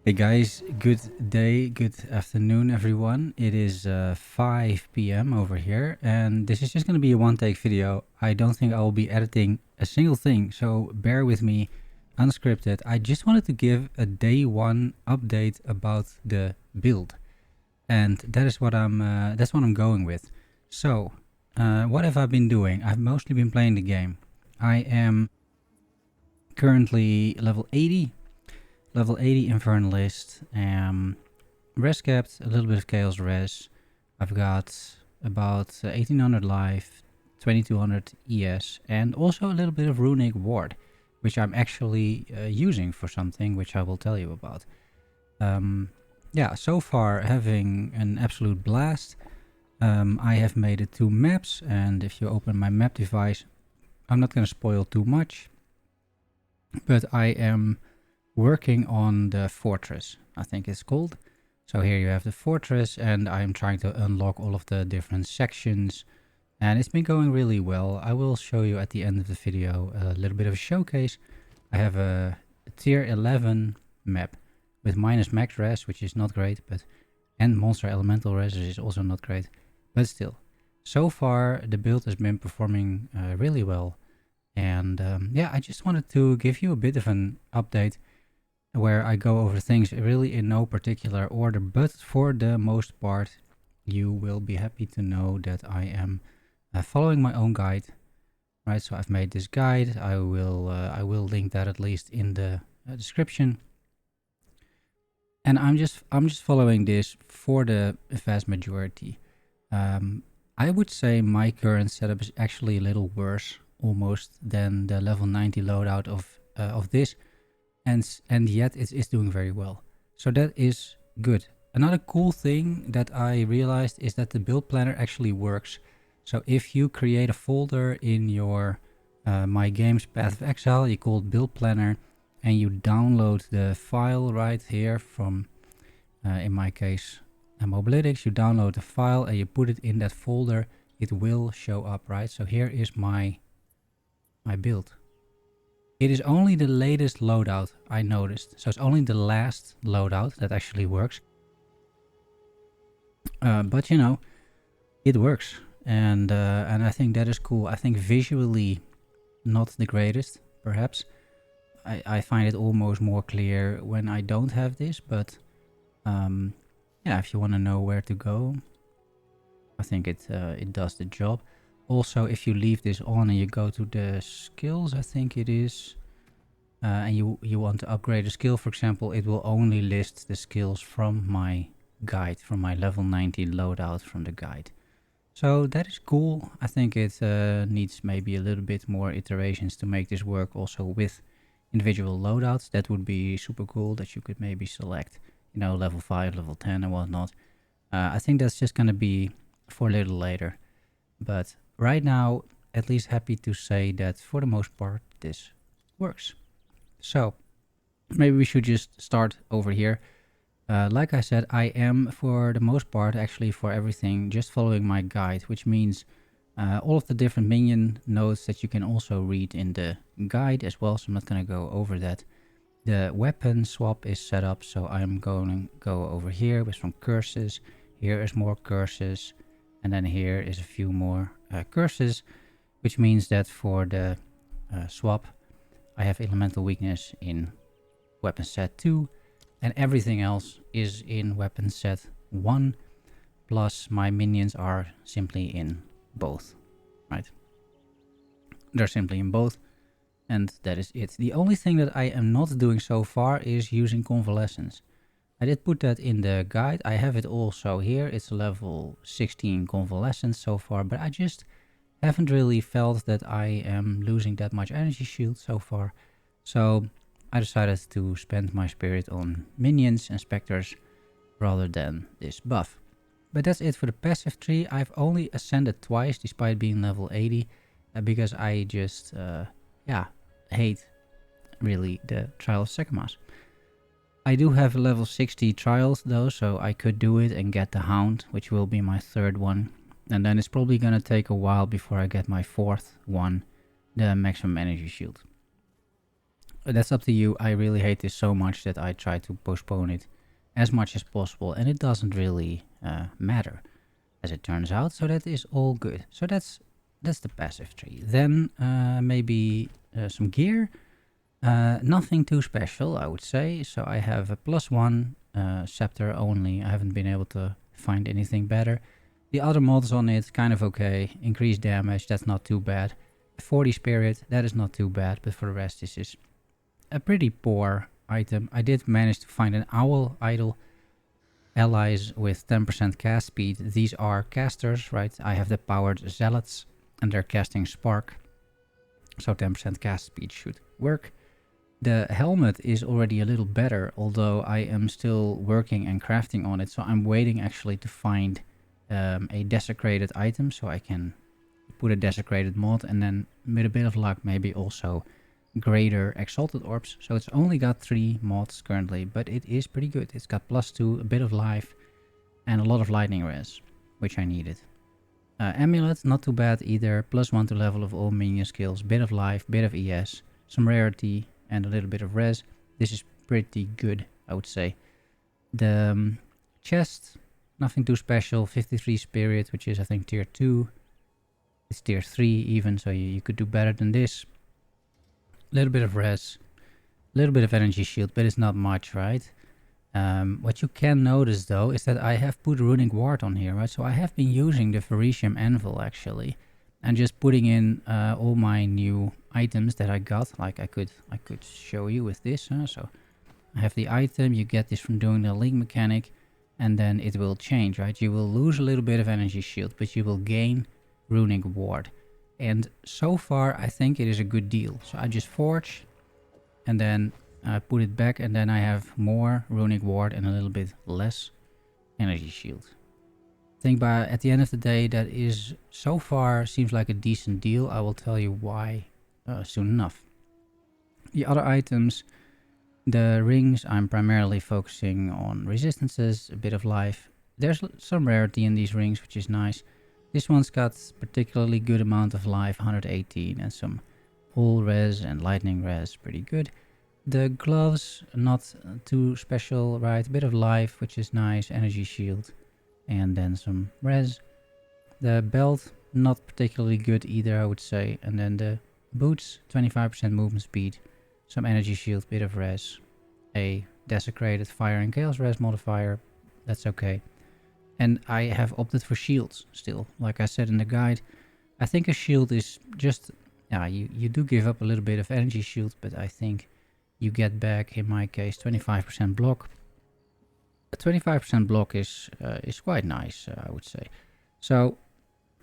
Hey guys, good day, good afternoon everyone. It is 5 p.m. over here and this is just going to be a one-take video. I don't think I will be editing a single thing, so bear with me, unscripted. I just wanted to give a day one update about the build, and that is what that's what I'm going with. So, what have I been doing? I've mostly been playing the game. I am currently level 80 Infernalist, res capped, a little bit of chaos res. I've got about 1800 life, 2200 ES, and also a little bit of runic ward, which I'm actually using for something which I will tell you about. Yeah, so far having an absolute blast. I have made it 2 maps, and if you open my map device, I'm not going to spoil too much, but I am working on the fortress, I think it's called. So here you have the fortress, and I'm trying to unlock all of the different sections, and it's been going really well. I will show you at the end of the video a little bit of a showcase. I have a tier 11 map with minus max res, which is not great, but and monster elemental res is also not great, but still. So far the build has been performing really well, and yeah, I just wanted to give you a bit of an update where I go over things really in no particular order, but for the most part you will be happy to know that I am following my own guide, right? So I've made this guide. I will link that at least in the description, and I'm just following this for the vast majority. I would say my current setup is actually a little worse almost than the level 90 loadout of this, and yet it's doing very well. So that is good. Another cool thing that I realized is that the build planner actually works. So if you create a folder in your My Games Path of Exile, you call it build planner, and you download the file right here from, in my case, Mobalytics, you download the file and you put it in that folder, it will show up, right? So here is my build. It is only the latest loadout I noticed. So it's only the last loadout that actually works. But you know, it works. And I think that is cool. I think visually not the greatest, perhaps. I find it almost more clear when I don't have this. But yeah, if you want to know where to go, I think it does the job. Also, if you leave this on and you go to the skills, I think it is... and you want to upgrade a skill, for example, it will only list the skills from my guide, from my level 90 loadout from the guide. So that is cool. I think it needs maybe a little bit more iterations to make this work also with individual loadouts. That would be super cool, that you could maybe select, you know, level 5, level 10 and whatnot. I think that's just going to be for a little later. But right now, at least happy to say that for the most part, this works. So maybe we should just start over here. Like I said, I am for the most part, actually for everything, just following my guide, which means all of the different minion nodes that you can also read in the guide as well. So I'm not going to go over that. The weapon swap is set up, so I'm going to go over here with some curses. Here is more curses, and then here is a few more curses, which means that for the swap, I have elemental weakness in weapon set 2, and everything else is in weapon set 1, plus my minions are simply in both, right? They're simply in both, and that is it. The only thing that I am not doing so far is using convalescence. I did put that in the guide. I have it also here. It's level 16 convalescence so far, but I just haven't really felt that I am losing that much energy shield so far. So I decided to spend my spirit on minions and specters rather than this buff. But that's it for the passive tree. I've only ascended twice despite being level 80 because I just yeah, hate really the Trial of Sekhmas. I do have a level 60 trials though, so I could do it and get the Hound, which will be my third one. And then it's probably gonna take a while before I get my fourth one, the maximum energy shield. That's up to you. I really hate this so much that I try to postpone it as much as possible, and it doesn't really matter, as it turns out. So that is all good. So that's the passive tree. Then maybe some gear. Nothing too special, I would say. So I have a +1 scepter only. I haven't been able to find anything better. The other mods on it, kind of okay. Increased damage, that's not too bad. 40 spirit, that is not too bad. But for the rest, this is a pretty poor item. I did manage to find an owl idol. Allies with 10% cast speed. These are casters, right? I have the powered zealots and they're casting spark. So 10% cast speed should work. The helmet is already a little better, although I am still working and crafting on it. So I'm waiting actually to find a desecrated item so I can put a desecrated mod, and then with a bit of luck maybe also greater exalted orbs. So it's only got 3 mods currently, but it is pretty good. It's got +2, a bit of life, and a lot of lightning res, which I needed. Amulet, not too bad either. +1 to level of all minion skills, bit of life, bit of ES, some rarity, and a little bit of res. This is pretty good, I would say. The chest, nothing too special. 53 spirit, which is I think tier 2. It's tier 3 even, so you could do better than this. A little bit of res, a little bit of energy shield, but it's not much, right? What you can notice though is that I have put runic ward on here, right? So I have been using the Veritium anvil actually, and just putting in all my new items that I got. Like I could show you with this. So I have the item. You get this from doing the link mechanic, and then it will change, right? You will lose a little bit of energy shield, but you will gain runic ward. And so far, I think it is a good deal. So I just forge, and then put it back, and then I have more runic ward and a little bit less energy shield. I think at the end of the day, that is so far seems like a decent deal. I will tell you why soon enough. The other items, the rings, I'm primarily focusing on resistances, a bit of life. There's some rarity in these rings, which is nice. This one's got particularly good amount of life, 118, and some all res and lightning res, pretty good. The gloves, not too special, right? A bit of life, which is nice, energy shield, and then some res. The belt, not particularly good either, I would say. And then the boots, 25% movement speed, some energy shield, bit of res, a desecrated fire and chaos res modifier, that's okay. And I have opted for shields still. Like I said in the guide, I think a shield is just, you do give up a little bit of energy shield, but I think you get back, in my case, 25% block. A 25% block is quite nice, I would say. So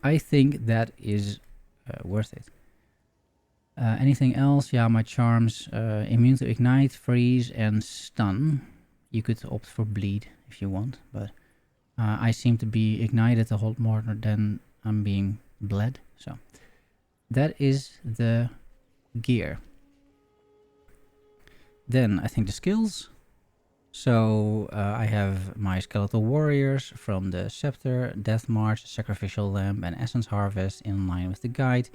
I think that is worth it. Anything else? Yeah, my charms, immune to ignite, freeze, and stun. You could opt for bleed if you want, but I seem to be ignited a whole more than I'm being bled. So that is the gear. Then I think the skills. So I have my skeletal warriors from the scepter, death march, sacrificial lamb, and essence harvest in line with the guide.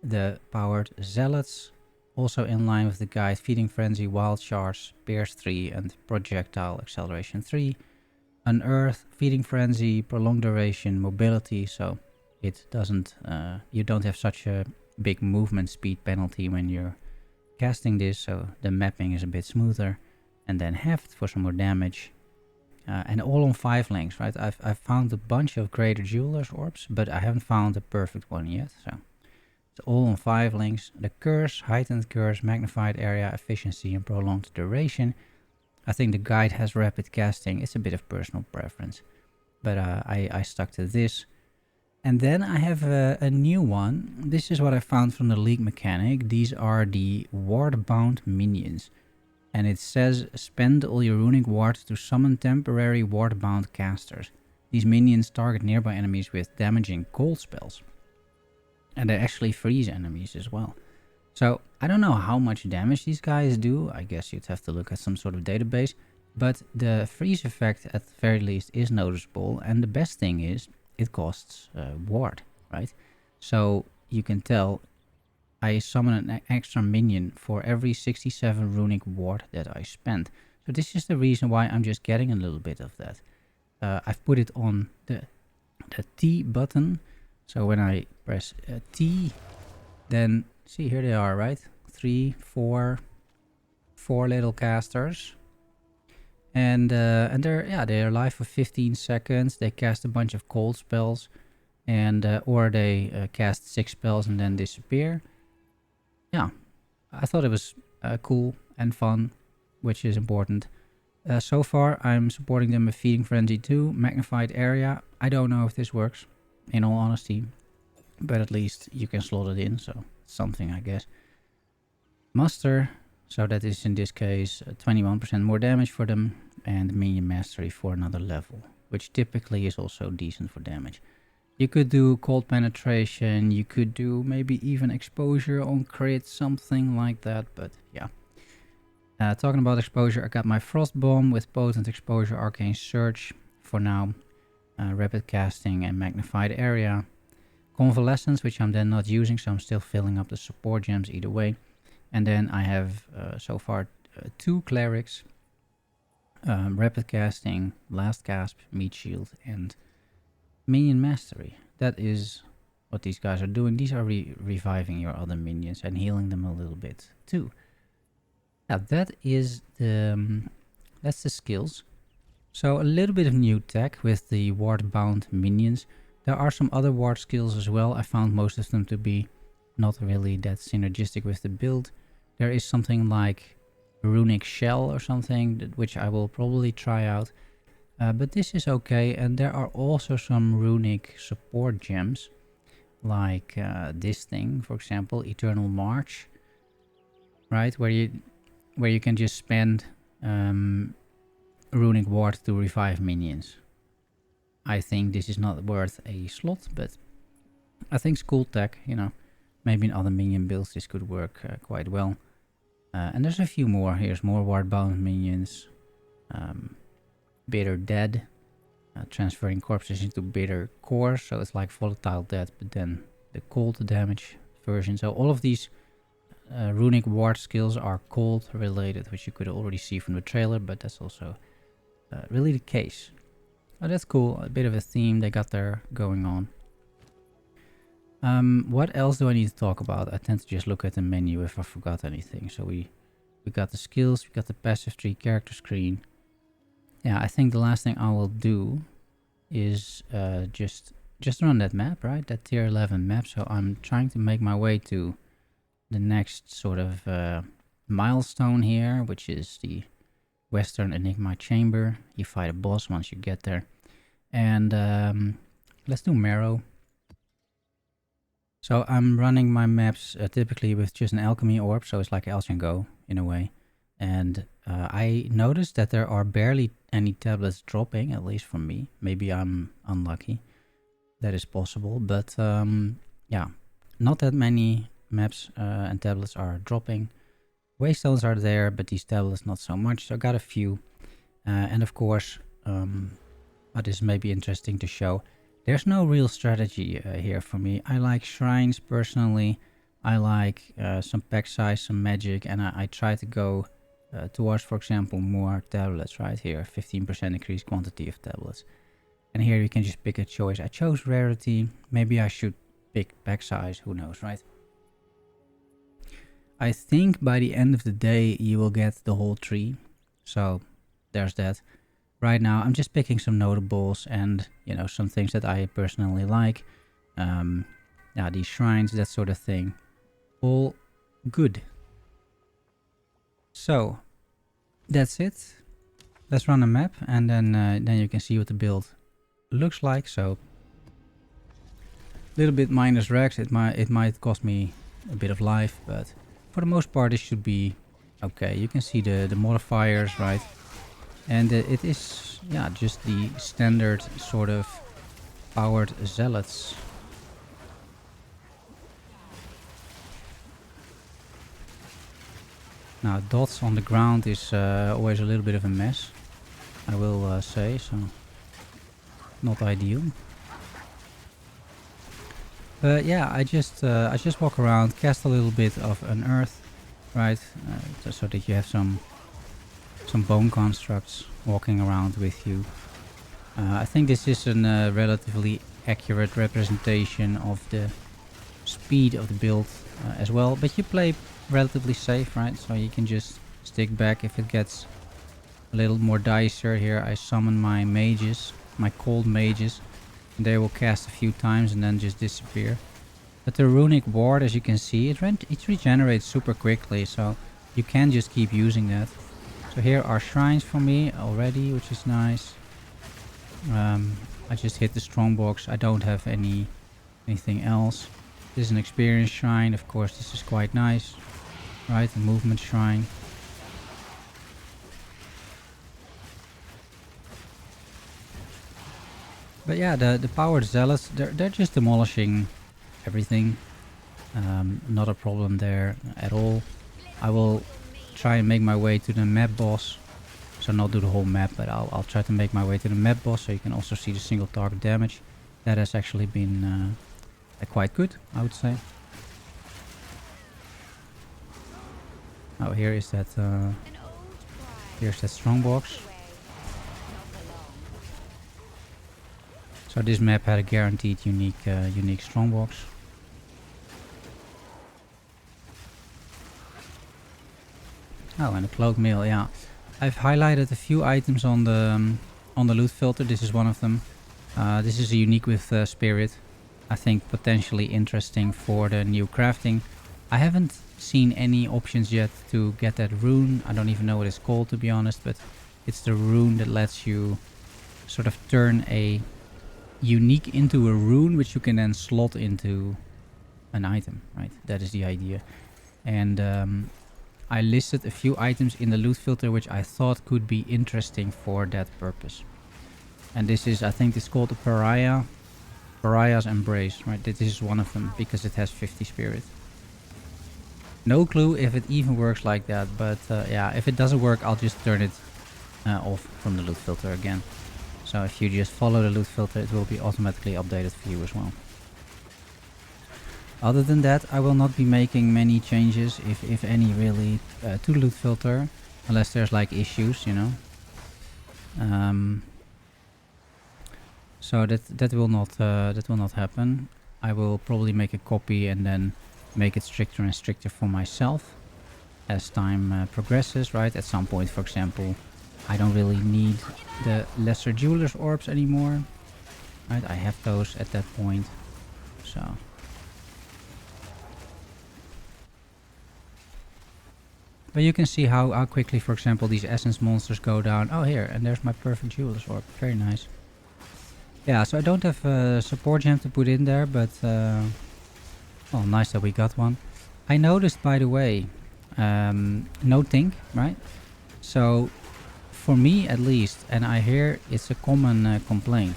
The powered zealots also in line with the guide. Feeding frenzy, wild charge, pierce 3, and projectile acceleration 3. Unearth, feeding frenzy, prolonged duration, mobility, so it doesn't, you don't have such a big movement speed penalty when you're casting this, so the mapping is a bit smoother. And then heft for some more damage, and all on 5 links, right? I've found a bunch of greater jeweler's orbs, but I haven't found the perfect one yet, so it's all on 5 links. The curse, heightened curse, magnified area, efficiency, and prolonged duration. I think the guide has rapid casting. It's a bit of personal preference, but I stuck to this. And then I have a new one. This is what I found from the league mechanic. These are the ward-bound minions. And it says, spend all your runic ward to summon temporary ward-bound casters. These minions target nearby enemies with damaging cold spells. And they actually freeze enemies as well. So I don't know how much damage these guys do. I guess you'd have to look at some sort of database. But the freeze effect at the very least is noticeable. And the best thing is it costs ward, right? So you can tell I summon an extra minion for every 67 runic ward that I spend. So this is the reason why I'm just getting a little bit of that. I've put it on the T button. So when I press T, then see, here they are, right? 3, 4 little casters. And they're alive for 15 seconds. They cast a bunch of cold spells, and or they cast 6 spells and then disappear. Yeah, I thought it was cool and fun, which is important. So far, I'm supporting them with Feeding Frenzy 2, Magnified Area. I don't know if this works, in all honesty, but at least you can slot it in, so something, I guess. Muster, so that is in this case 21% more damage for them, and Minion Mastery for another level, which typically is also decent for damage. You could do Cold Penetration, you could do maybe even Exposure on crit, something like that, but yeah. Talking about exposure, I got my Frost Bomb with Potent Exposure, Arcane Surge for now, Rapid Casting and Magnified Area. Convalescence, which I'm then not using, so I'm still filling up the support gems either way. And then I have so far 2 Clerics, Rapid Casting, Last Gasp, Meat Shield, and Minion Mastery. That is what these guys are doing. These are reviving your other minions and healing them a little bit too. Yeah, that is that's the skills. So a little bit of new tech with the ward bound minions. There are some other ward skills as well. I found most of them to be not really that synergistic with the build. There is something like Runic Shell or something, which I will probably try out. But this is okay, and there are also some runic support gems, like this thing, for example, Eternal March, right, where you can just spend runic ward to revive minions. I think this is not worth a slot, but I think it's cool tech, you know. Maybe in other minion builds this could work quite well. And there's a few more. Here's more ward-bound minions. Bitter Dead. Transferring corpses into Bitter Core. So it's like Volatile Death, but then the cold damage version. So all of these runic ward skills are cold related, which you could already see from the trailer, but that's also really the case. Oh, that's cool. A bit of a theme they got there going on. What else do I need to talk about? I tend to just look at the menu if I forgot anything. So we got the skills, we got the passive tree character screen. Yeah, I think the last thing I will do is just run that map, right? That tier 11 map. So I'm trying to make my way to the next sort of milestone here, which is the Western Enigma Chamber. You fight a boss once you get there. And let's do Marrow. So I'm running my maps typically with just an alchemy orb, so it's like Elch and Go in a way. And I noticed that there are barely any tablets dropping, at least from me. Maybe I'm unlucky. That is possible, but yeah, not that many maps and tablets are dropping. Waystones are there, but these tablets not so much. So I got a few. And of course, what is maybe interesting to show, there's no real strategy here for me. I like shrines personally. I like some pack size, some magic, and I try to go towards, for example, more tablets right here. 15% increased quantity of tablets. And here you can just pick a choice. I chose rarity. Maybe I should pick pack size. Who knows, right? I think by the end of the day you will get the whole tree. So there's that. Right now I'm just picking some notables and, you know, some things that I personally like. Yeah, these shrines, that sort of thing. All good. So that's it. Let's run a map, and then you can see what the build looks like. So a little bit minus Rex. It might cost me a bit of life, but for the most part it should be okay. You can see the modifiers, right? And it is, yeah, just the standard sort of powered zealots. Now dots on the ground is always a little bit of a mess, I will say, so not ideal. But yeah, I just walk around, cast a little bit of unearth, right, so that you have some bone constructs walking around with you. I think this is a relatively accurate representation of the speed of the build as well. But you play relatively safe, right? So you can just stick back if it gets a little more dicier. Here I summon my mages, my cold mages. They will cast a few times and then just disappear. But the runic ward, as you can see, it regenerates super quickly, so you can just keep using that. So here are shrines for me already, which is nice. I just hit the strongbox. I don't have anything else. This is an experience shrine. Of course, this is quite nice, right? A movement shrine. But yeah, the powered zealots, they're just demolishing everything. Not a problem there at all. I will try and make my way to the map boss. So not do the whole map, but I'll try to make my way to the map boss so you can also see the single target damage. That has actually been quite good, I would say. Oh, here is that. Here's that strongbox. So this map had a guaranteed unique strongbox. Oh, and a cloak mail, yeah. I've highlighted a few items on the loot filter. This is one of them. This is a unique with spirit. I think potentially interesting for the new crafting. I haven't seen any options yet to get that rune. I don't even know what it's called, to be honest, but it's the rune that lets you sort of turn a unique into a rune, which you can then slot into an item, right? That is the idea. And I listed a few items in the loot filter which I thought could be interesting for that purpose. And this is, I think it's called a Pariah's Embrace, right? This is one of them because it has 50 spirit. No clue if it even works like that, but yeah, if it doesn't work, I'll just turn it off from the loot filter again. So if you just follow the loot filter, it will be automatically updated for you as well. Other than that, I will not be making many changes, if any really, to the loot filter, unless there's like issues, you know. So that will not happen. I will probably make a copy and then make it stricter and stricter for myself as time progresses, right? At some point, for example, I don't really need the lesser jeweler's orbs anymore, right? I have those at that point, so. But you can see how quickly, for example, these essence monsters go down. Oh, here, and there's my perfect jeweler's orb. Very nice. Yeah, so I don't have a support gem to put in there, but well, nice that we got one. I noticed, by the way, no think, right? So for me at least, and I hear it's a common complaint,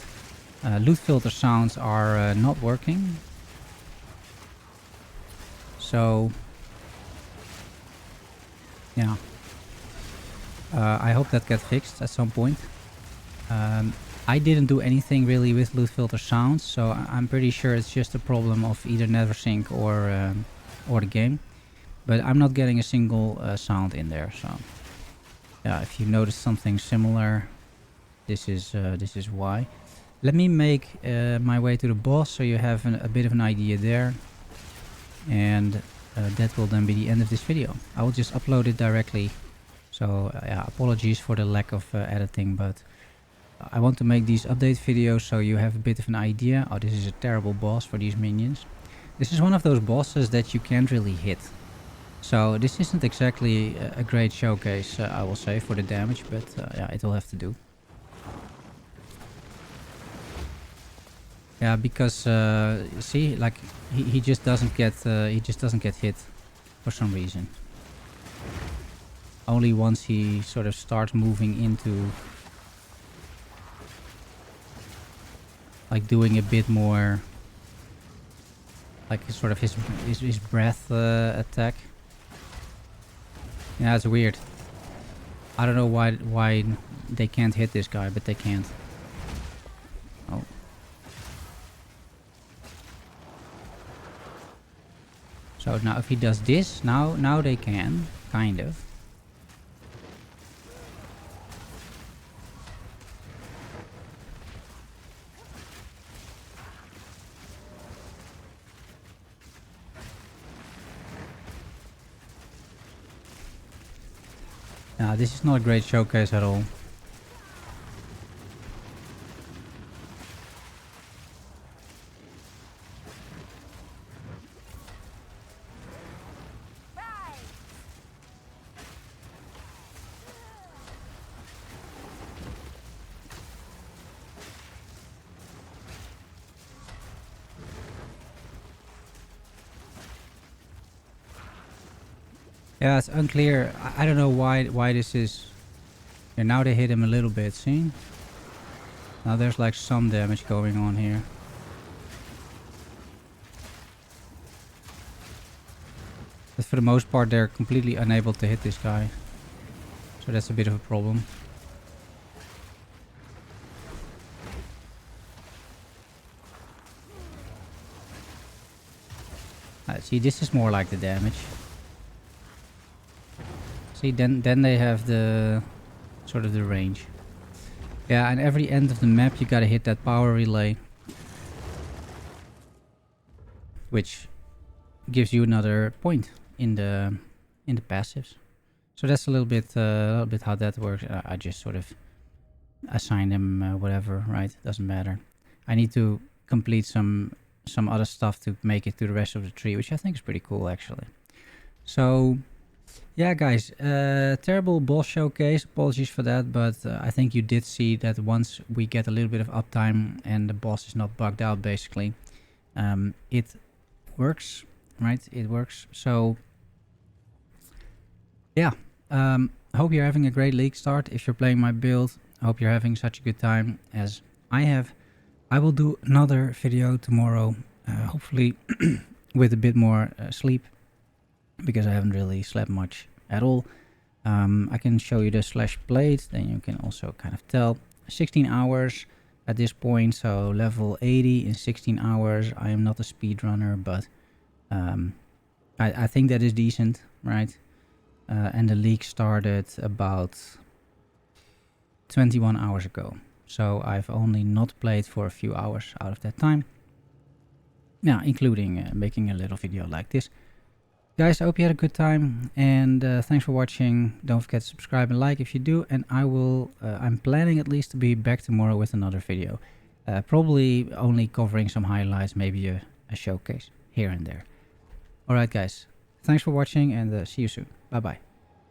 loot filter sounds are not working. So yeah, I hope that gets fixed at some point. I didn't do anything really with loot filter sounds, so I'm pretty sure it's just a problem of either NetherSync or the game. But I'm not getting a single sound in there, so yeah, if you notice something similar, this is why. Let me make my way to the boss so you have a bit of an idea there, and that will then be the end of this video. I will just upload it directly, so yeah, apologies for the lack of editing, but I want to make these update videos so you have a bit of an idea. Oh, this is a terrible boss for these minions. This is one of those bosses that you can't really hit. So this isn't exactly a great showcase, I will say, for the damage, but yeah, it will have to do. Yeah, because see, like he just doesn't get hit for some reason. Only once he sort of starts moving into, like, doing a bit more, like sort of his breath attack. Yeah, it's weird. I don't know why they can't hit this guy, but they can't. Oh. So now if he does this, now they can, kind of. Now this is not a great showcase at all. Yeah, it's unclear. I don't know why this is. Yeah, now they hit him a little bit, see? Now there's like some damage going on here. But for the most part they're completely unable to hit this guy. So that's a bit of a problem. See, this is more like the damage. See, then they have the sort of the range. Yeah, and every end of the map you gotta hit that power relay, which gives you another point in the passives. So that's a little bit how that works. I just sort of assign them whatever, right? Doesn't matter. I need to complete some other stuff to make it to the rest of the tree, which I think is pretty cool actually. So yeah, guys, terrible boss showcase. Apologies for that, but I think you did see that once we get a little bit of uptime and the boss is not bugged out, basically, it works, right? It works. So yeah, hope you're having a great league start. If you're playing my build, I hope you're having such a good time as I have. I will do another video tomorrow, hopefully with a bit more sleep, because I haven't really slept much at all. I can show you the slash played, then you can also kind of tell. 16 hours at this point, so level 80 in 16 hours. I am not a speedrunner, but I think that is decent, right? And the league started about 21 hours ago. So I've only not played for a few hours out of that time. Yeah, including making a little video like this. Guys, I hope you had a good time, and thanks for watching. Don't forget to subscribe and like if you do, and I'm planning at least to be back tomorrow with another video. Probably only covering some highlights, maybe a showcase here and there. Alright guys, thanks for watching, and see you soon. Bye bye.